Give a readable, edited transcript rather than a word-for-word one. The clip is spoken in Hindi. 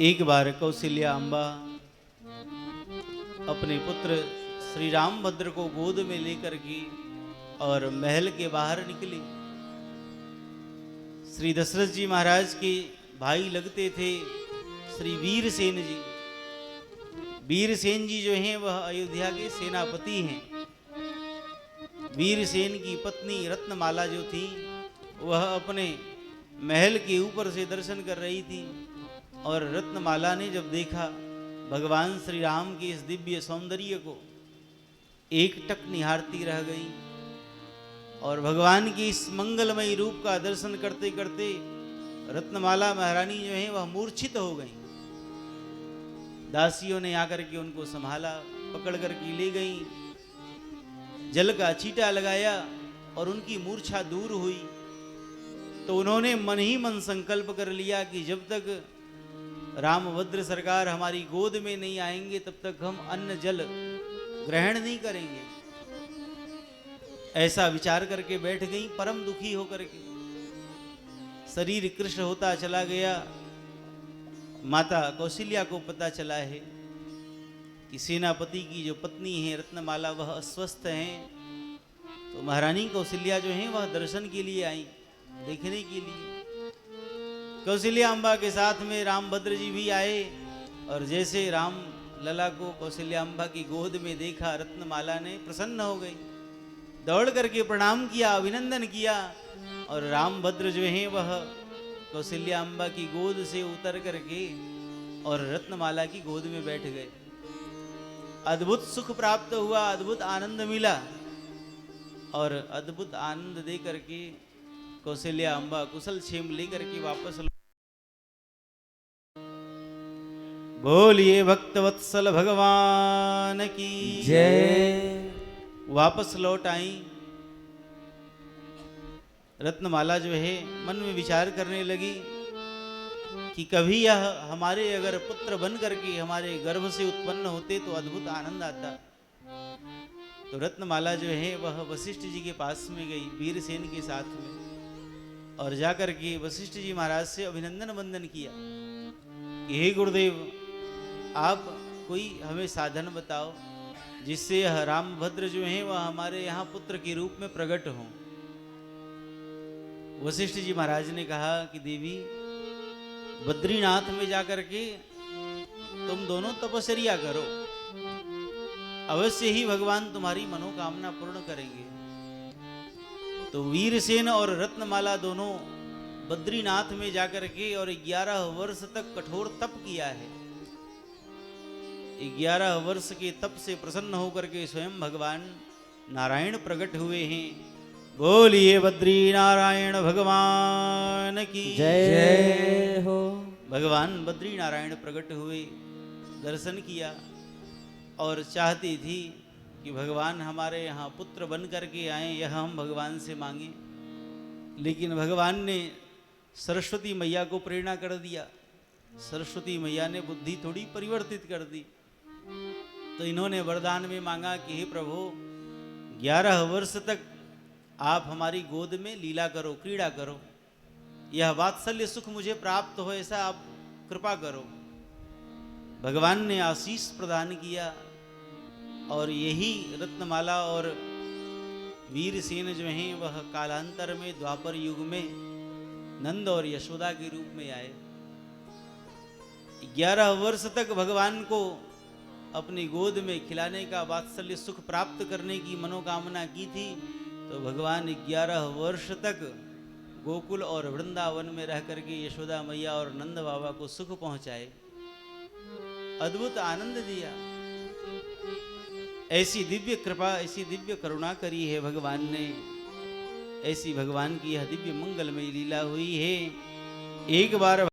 एक बार कौशल्या अम्बा अपने पुत्र श्री रामभद्र को गोद में लेकर के और महल के बाहर निकली। श्री दशरथ जी महाराज के भाई लगते थे श्री वीरसेन जी। वीरसेन जी जो हैं वह अयोध्या के सेनापति हैं। वीरसेन की पत्नी रत्नमाला जो थी वह अपने महल के ऊपर से दर्शन कर रही थी और रत्नमाला ने जब देखा भगवान श्री राम के इस दिव्य सौंदर्य को एक टक निहारती रह गई और भगवान के इस मंगलमयी रूप का दर्शन करते करते रत्नमाला महारानी जो है वह मूर्छित हो गई। दासियों ने आकर के उनको संभाला, पकड़ करके ले गई, जल का छींटा लगाया और उनकी मूर्छा दूर हुई। तो उन्होंने मन ही मन संकल्प कर लिया कि जब तक रामभद्र सरकार हमारी गोद में नहीं आएंगे तब तक हम अन्न जल ग्रहण नहीं करेंगे। ऐसा विचार करके बैठ गई परम दुखी होकर के। शरीर कृष्ण होता चला गया। माता कौशल्या को पता चला है कि सेनापति की जो पत्नी है रत्नमाला वह अस्वस्थ हैं। तो महारानी कौशल्या जो है वह दर्शन के लिए आई, देखने के लिए। कौशल्या अम्बा के साथ में रामभद्र जी भी आए और जैसे राम लला को कौशल्या अम्बा की गोद में देखा रत्नमाला ने प्रसन्न हो गई, दौड़ करके प्रणाम किया, अभिनंदन किया और रामभद्र जो हैं वह कौशल्या अम्बा की गोद से उतर करके और रत्नमाला की गोद में बैठ गए। अद्भुत सुख प्राप्त हुआ, अद्भुत आनंद मिला और अद्भुत आनंद दे करके कौशल्या अम्बा कुशल क्षेम लेकर के वापस बोलिए भक्तवत्सल भगवान की जय। वापस लौट आई। रत्नमाला जो है मन में विचार करने लगी कि कभी यह हमारे अगर पुत्र बन करके हमारे गर्भ से उत्पन्न होते तो अद्भुत आनंद आता। तो रत्नमाला जो है वह वशिष्ठ जी के पास में गई वीरसेन के साथ में और जाकर के वशिष्ठ जी महाराज से अभिनंदन वंदन किया कि हे गुरुदेव, आप कोई हमें साधन बताओ जिससे यह रामभद्र जो हैं वह हमारे यहाँ पुत्र के रूप में प्रकट हों। वशिष्ठ जी महाराज ने कहा कि देवी, बद्रीनाथ में जाकर के तुम दोनों तपस्या करो, अवश्य ही भगवान तुम्हारी मनोकामना पूर्ण करेंगे। तो वीरसेन और रत्नमाला दोनों बद्रीनाथ में जाकर के और 11 वर्ष तक कठोर तप किया है। 11 वर्ष के तप से प्रसन्न होकर के स्वयं भगवान नारायण प्रकट हुए हैं। बोलिए बद्री नारायण भगवान की जय हो। भगवान बद्री नारायण प्रकट हुए, दर्शन किया और चाहती थी कि भगवान हमारे यहाँ पुत्र बन करके आए, यह हम भगवान से मांगे। लेकिन भगवान ने सरस्वती मैया को प्रेरणा कर दिया। सरस्वती मैया ने बुद्धि थोड़ी परिवर्तित कर दी। तो इन्होंने वरदान में मांगा कि हे प्रभु, 11 वर्ष तक आप हमारी गोद में लीला करो, क्रीड़ा करो, यह वात्सल्य सुख मुझे प्राप्त हो, ऐसा आप कृपा करो। भगवान ने आशीष प्रदान किया और यही रत्नमाला और वीरसेन जो हैं वह कालांतर में द्वापर युग में नंद और यशोदा के रूप में आए। 11 वर्ष तक भगवान को अपनी गोद में खिलाने का वात्सल्य सुख प्राप्त करने की मनोकामना की थी। तो भगवान 11 वर्ष तक गोकुल और वृंदावन में रह करके यशोदा मैया और नंद बाबा को सुख पहुंचाए, अद्भुत आनंद दिया। ऐसी दिव्य कृपा, ऐसी दिव्य करुणा करी है भगवान ने। ऐसी भगवान की यह दिव्य मंगलमयी लीला हुई है। एक बार